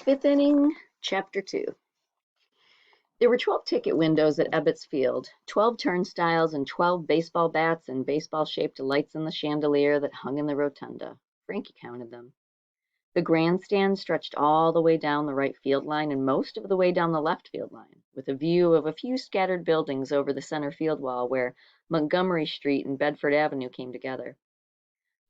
Fifth inning, Chapter 2. There were 12 ticket windows at Ebbets Field, 12 turnstiles, and 12 baseball bats and baseball-shaped lights in the chandelier that hung in the rotunda. Frankie counted them. The grandstand stretched all the way down the right field line and most of the way down the left field line, with a view of a few scattered buildings over the center field wall where Montgomery Street and Bedford Avenue came together.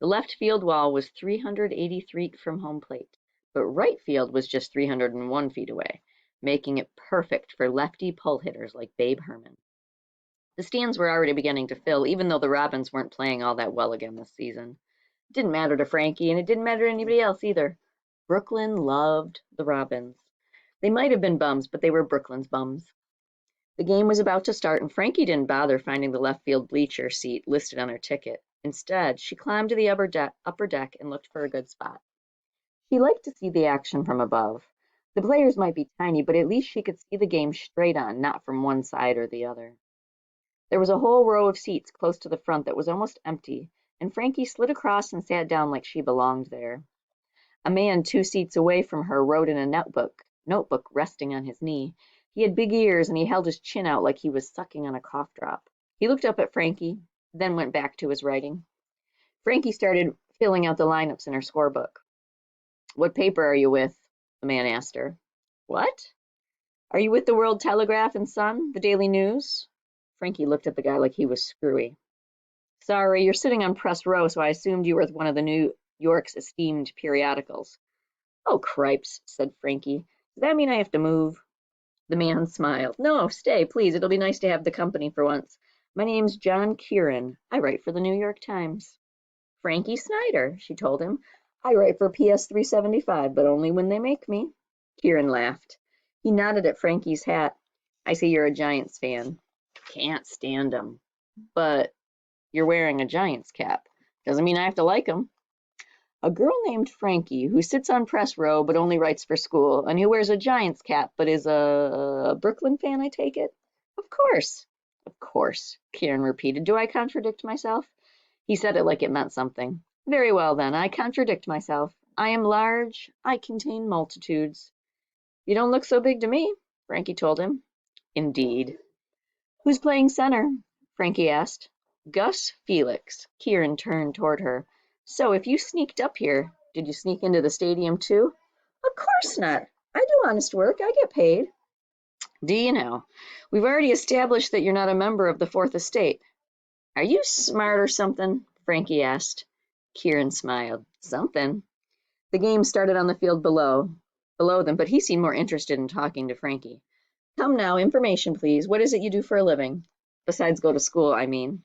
The left field wall was 383 feet from home plate, but right field was just 301 feet away, making it perfect for lefty pull hitters like Babe Herman. The stands were already beginning to fill, even though the Robins weren't playing all that well again this season. It didn't matter to Frankie, and it didn't matter to anybody else either. Brooklyn loved the Robins. They might have been bums, but they were Brooklyn's bums. The game was about to start, and Frankie didn't bother finding the left field bleacher seat listed on her ticket. Instead, she climbed to the upper deck and looked for a good spot. She liked to see the action from above. The players might be tiny, but at least she could see the game straight on, not from one side or the other. There was a whole row of seats close to the front that was almost empty, and Frankie slid across and sat down like she belonged there. A man 2 seats away from her wrote in a notebook resting on his knee. He had big ears and he held his chin out like he was sucking on a cough drop. He looked up at Frankie, then went back to his writing. Frankie started filling out the lineups in her scorebook. "What paper are you with?" the man asked her. "What? Are you with the World Telegraph and Sun, the Daily News?" Frankie looked at the guy like he was screwy. "Sorry, you're sitting on press row, so I assumed you were with one of the New York's esteemed periodicals." "Oh, cripes," said Frankie. "Does that mean I have to move?" The man smiled. "No, stay, please. It'll be nice to have the company for once. My name's John Kieran. I write for the New York Times." "Frankie Snyder," she told him. "I write for PS 375, but only when they make me." Kieran laughed. He nodded at Frankie's hat. "I see you're a Giants fan." "Can't stand 'em." "But you're wearing a Giants cap. Doesn't mean I have to like 'em." "A girl named Frankie who sits on press row but only writes for school, and who wears a Giants cap but is a Brooklyn fan, I take it?" "Of course." "Of course," Kieran repeated. "Do I contradict myself?" He said it like it meant something. "Very well, then, I contradict myself. I am large. I contain multitudes." "You don't look so big to me," Frankie told him. "Indeed." "Who's playing center?" Frankie asked. "Gus Felix." Kieran turned toward her. "So if you sneaked up here, did you sneak into the stadium too?" "Of course not. I do honest work. I get paid." "Do you know? We've already established that you're not a member of the Fourth Estate." "Are you smart or something?" Frankie asked. Kieran smiled. "Something." The game started on the field below them, but he seemed more interested in talking to Frankie. "Come now, information, please. What is it you do for a living? Besides go to school, I mean."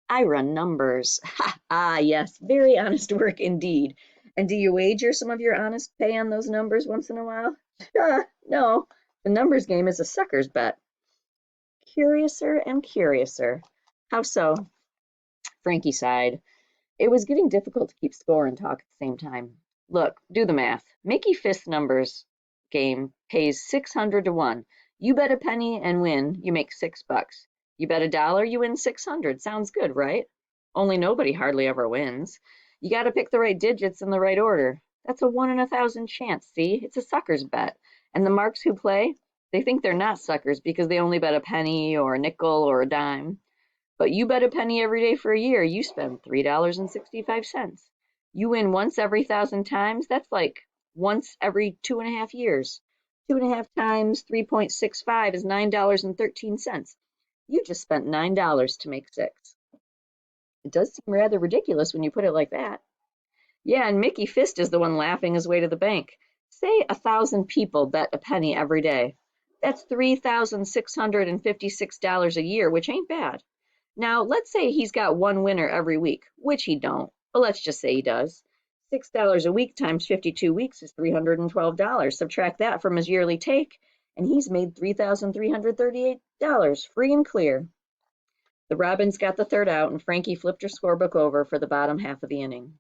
"I run numbers." "Ha! Ah, yes, very honest work indeed. And do you wager some of your honest pay on those numbers once in a while?" "No, the numbers game is a sucker's bet." Curiouser and curiouser. "How so?" Frankie sighed. It was getting difficult to keep score and talk at the same time. "Look, do the math. Mickey Fifth's numbers game pays 600 to 1. You bet a penny and win, you make $6. You bet $1, you win 600. Sounds good, right? Only nobody hardly ever wins. You got to pick the right digits in the right order. That's a 1 in 1,000 chance, see? It's a sucker's bet. And the marks who play, they think they're not suckers because they only bet a penny or a nickel or a dime. But you bet a penny every day for a year, you spend $3.65. You win once every 1,000 times, that's like once every 2.5 years. 2.5 times 3.65 is $9.13. You just spent $9 to make six. It does seem rather ridiculous when you put it like that. Yeah, and Mickey Fist is the one laughing his way to the bank. Say 1,000 people bet a penny every day. That's $3,656 a year, which ain't bad. Now, let's say he's got one winner every week, which he don't, but let's just say he does. $6 a week times 52 weeks is $312. Subtract that from his yearly take, and he's made $3,338, free and clear. The Robins got the third out, and Frankie flipped her scorebook over for the bottom half of the inning.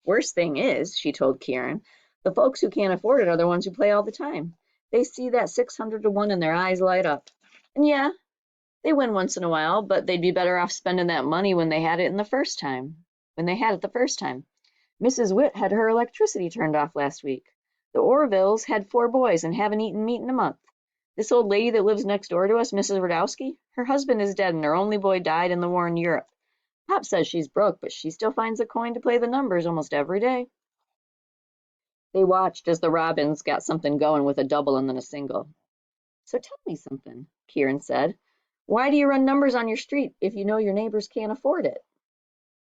"Worst thing is," she told Kieran, "the folks who can't afford it are the ones who play all the time. They see that 600 to 1 and their eyes light up. And yeah, they win once in a while, but they'd be better off spending that money when they had it the first time. Mrs. Witt had her electricity turned off last week. The Orvilles had 4 boys and haven't eaten meat in a month. This old lady that lives next door to us, Mrs. Radowski, her husband is dead and her only boy died in the war in Europe. Pop says she's broke, but she still finds a coin to play the numbers almost every day. They watched as the Robins got something going with a double and then a single. So tell me something, Kieran said. Why do you run numbers on your street if you know your neighbors can't afford it?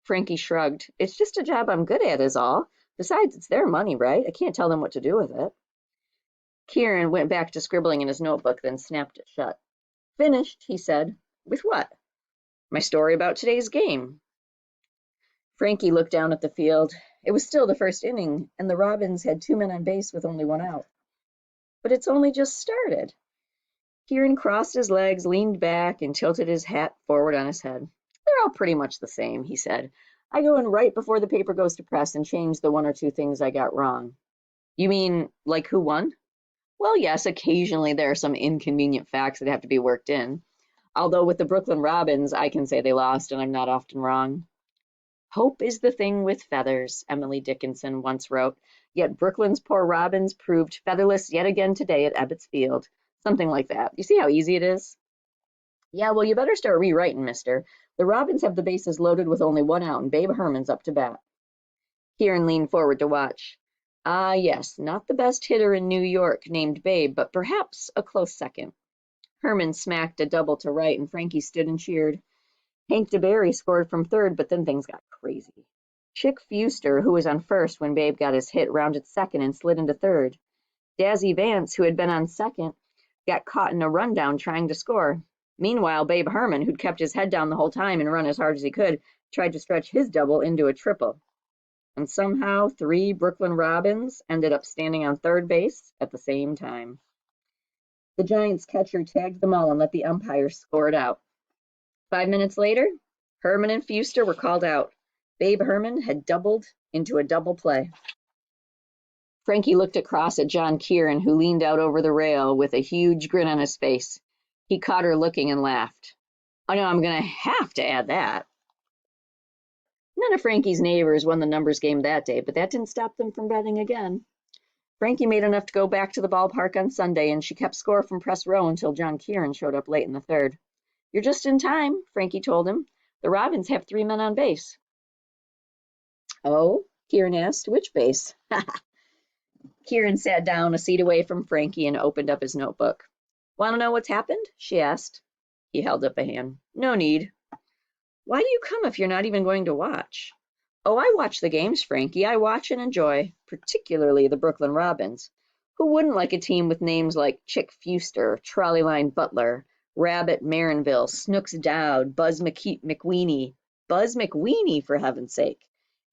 Frankie shrugged. It's just a job I'm good at is all. Besides, it's their money, right? I can't tell them what to do with it. Kieran went back to scribbling in his notebook, then snapped it shut. Finished, he said. With what? My story about today's game. Frankie looked down at the field. It was still the first inning, and the Robins had 2 men on base with only 1 out. But it's only just started. Kieran crossed his legs, leaned back, and tilted his hat forward on his head. They're all pretty much the same, he said. I go in right before the paper goes to press and change the 1 or 2 things I got wrong. You mean, like who won? Well, yes, occasionally there are some inconvenient facts that have to be worked in. Although with the Brooklyn Robins, I can say they lost, and I'm not often wrong. Hope is the thing with feathers, Emily Dickinson once wrote, yet Brooklyn's poor Robins proved featherless yet again today at Ebbets Field. Something like that. You see how easy it is? Yeah, well, you better start rewriting, mister. The Robins have the bases loaded with only 1 out, and Babe Herman's up to bat. Kieran leaned forward to watch. Ah, yes, not the best hitter in New York named Babe, but perhaps a close second. Herman smacked a double to right, and Frankie stood and cheered. Hank DeBerry scored from third, but then things got crazy. Chick Fuster, who was on first when Babe got his hit, rounded second and slid into third. Dazzy Vance, who had been on second, got caught in a rundown trying to score. Meanwhile, Babe Herman, who'd kept his head down the whole time and run as hard as he could, tried to stretch his double into a triple. And somehow 3 Brooklyn Robins ended up standing on third base at the same time. The Giants catcher tagged them all and let the umpire score it out. 5 minutes later, Herman and Fuster were called out. Babe Herman had doubled into a double play. Frankie looked across at John Kieran, who leaned out over the rail with a huge grin on his face. He caught her looking and laughed. Oh, no, I'm going to have to add that. None of Frankie's neighbors won the numbers game that day, but that didn't stop them from betting again. Frankie made enough to go back to the ballpark on Sunday, and she kept score from press row until John Kieran showed up late in the third. You're just in time, Frankie told him. The Robins have 3 men on base. Oh, Kieran asked, which base? Kieran sat down a seat away from Frankie and opened up his notebook. Want to know what's happened? She asked. He held up a hand. No need. Why do you come if you're not even going to watch? Oh, I watch the games, Frankie. I watch and enjoy, particularly the Brooklyn Robins. Who wouldn't like a team with names like Chick Fuster, Trolleyline Butler, Rabbit Marinville, Snooks Dowd, Buzz McWeeny. Buzz McWeeny, for heaven's sake.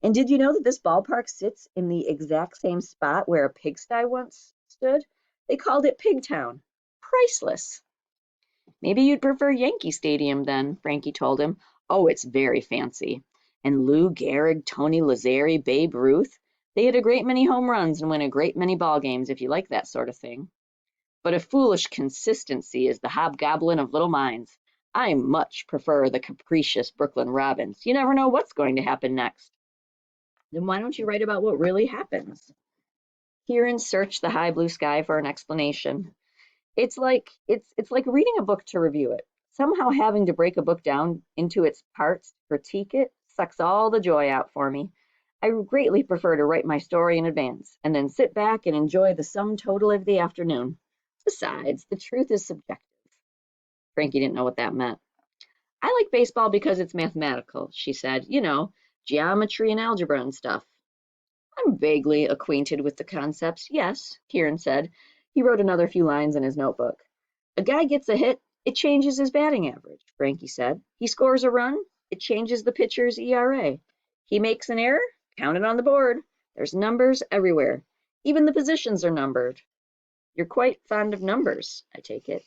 And did you know that this ballpark sits in the exact same spot where a pigsty once stood? They called it Pigtown. Priceless. Maybe you'd prefer Yankee Stadium then, Frankie told him. Oh, it's very fancy. And Lou Gehrig, Tony Lazzeri, Babe Ruth, they hit a great many home runs and win a great many ball games if you like that sort of thing. But a foolish consistency is the hobgoblin of little minds. I much prefer the capricious Brooklyn Robins. You never know what's going to happen next. Then why don't you write about what really happens? Kieran searched the high blue sky for an explanation. It's like reading a book to review it. Somehow having to break a book down into its parts, critique it, sucks all the joy out for me. I greatly prefer to write my story in advance and then sit back and enjoy the sum total of the afternoon. Besides, the truth is subjective. Frankie didn't know what that meant. I like baseball because it's mathematical, she said. You know, geometry and algebra and stuff. I'm vaguely acquainted with the concepts, yes, Kieran said. He wrote another few lines in his notebook. A guy gets a hit, it changes his batting average, Frankie said. He scores a run, it changes the pitcher's ERA. He makes an error, count it on the board. There's numbers everywhere. Even the positions are numbered. You're quite fond of numbers, I take it.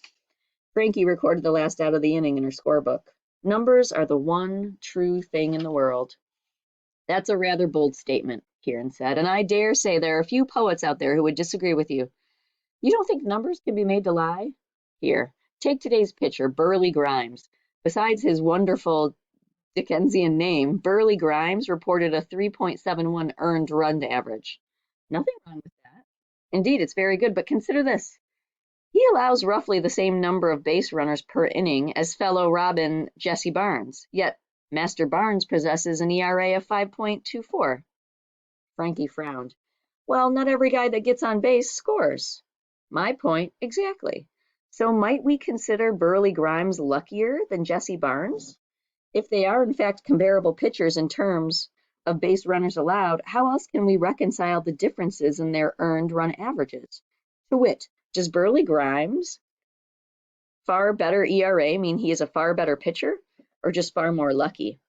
Frankie recorded the last out of the inning in her scorebook. Numbers are the one true thing in the world. That's a rather bold statement, Kieran said, and I dare say there are a few poets out there who would disagree with you. You don't think numbers can be made to lie? Here, take today's pitcher, Burley Grimes. Besides his wonderful Dickensian name, Burley Grimes reported a 3.71 earned run average. Nothing wrong with that. Indeed, it's very good, but consider this. He allows roughly the same number of base runners per inning as fellow Robin Jesse Barnes, yet Master Barnes possesses an ERA of 5.24. Frankie frowned. Well, not every guy that gets on base scores. My point, exactly. So might we consider Burley Grimes luckier than Jesse Barnes? If they are in fact comparable pitchers in terms of base runners allowed, how else can we reconcile the differences in their earned run averages? To wit, does Burley Grimes' far better ERA mean he is a far better pitcher, or just far more lucky?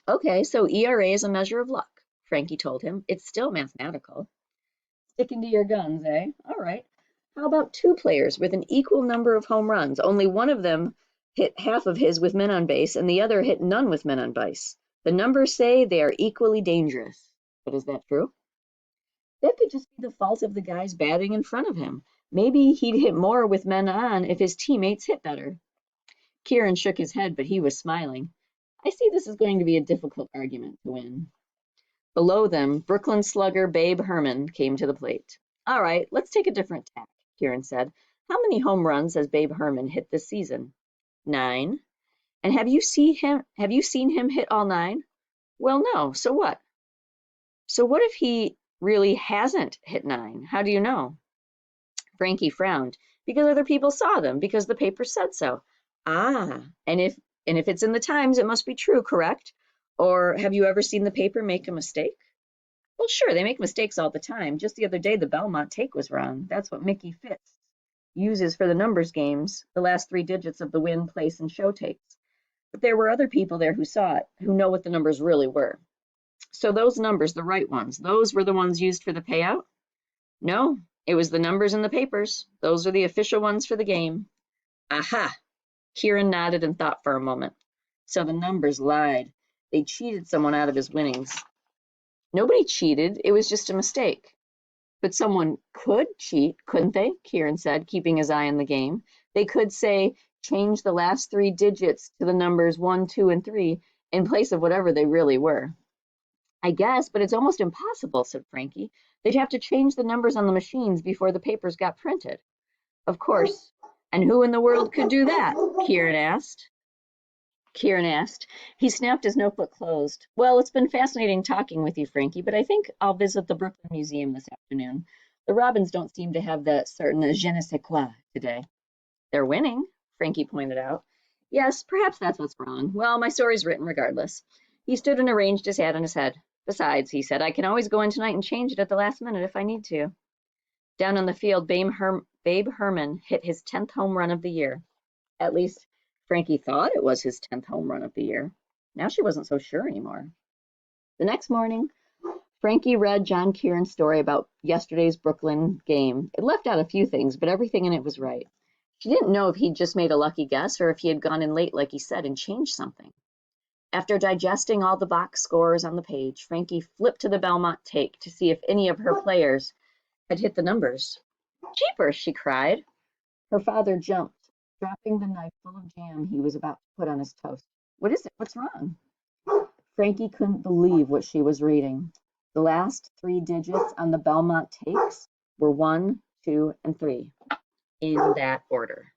Okay, so ERA is a measure of luck, Frankie told him. It's still mathematical. Sticking to your guns, eh? All right. How about two players with an equal number of home runs? Only one of them hit half of his with men on base, and the other hit none with men on base. The numbers say they are equally dangerous. But is that true? That could just be the fault of the guys batting in front of him. Maybe he'd hit more with men on if his teammates hit better. Kieran shook his head, but he was smiling. I see this is going to be a difficult argument to win. Below them, Brooklyn slugger Babe Herman came to the plate. All right, let's take a different tack, Kieran said. How many home runs has Babe Herman hit this season? 9. And have you seen him hit all 9? Well, no. So what? So what if he really hasn't hit 9? How do you know? Frankie frowned. Because other people saw them, because the paper said so. Ah, and if it's in the Times, it must be true, correct? Or have you ever seen the paper make a mistake? Well, sure, they make mistakes all the time. Just the other day, the Belmont take was wrong. That's what Mickey Fitz uses for the numbers games, the last 3 digits of the win, place, and show takes. But there were other people there who saw it, who know what the numbers really were. So those numbers, the right ones, those were the ones used for the payout? No, it was the numbers in the papers. Those are the official ones for the game. Aha! Kieran nodded and thought for a moment. So the numbers lied. They cheated someone out of his winnings. Nobody cheated. It was just a mistake. But someone could cheat, couldn't they? Kieran said, keeping his eye on the game. They could say, change the last 3 digits to the numbers 1, 2, and 3 in place of whatever they really were. I guess, but it's almost impossible, said Frankie. They'd have to change the numbers on the machines before the papers got printed. Of course. And who in the world could do that? Kieran asked. He snapped his notebook closed. Well, it's been fascinating talking with you, Frankie, but I think I'll visit the Brooklyn Museum this afternoon. The Robins don't seem to have that certain je ne sais quoi today. They're winning, Frankie pointed out. Yes, perhaps that's what's wrong. Well, my story's written regardless. He stood and arranged his hat on his head. Besides, he said, I can always go in tonight and change it at the last minute if I need to. Down on the field, Babe Herman hit his 10th home run of the year. At least, Frankie thought it was his 10th home run of the year. Now she wasn't so sure anymore. The next morning, Frankie read John Kieran's story about yesterday's Brooklyn game. It left out a few things, but everything in it was right. She didn't know if he'd just made a lucky guess or if he had gone in late like he said and changed something. After digesting all the box scores on the page, Frankie flipped to the Belmont take to see if any of her players had hit the numbers. Jeepers, she cried. Her father jumped, dropping the knife full of jam he was about to put on his toast. What is it? What's wrong? Frankie couldn't believe what she was reading. The last 3 digits on the Belmont takes were 1, 2, and 3, in that order.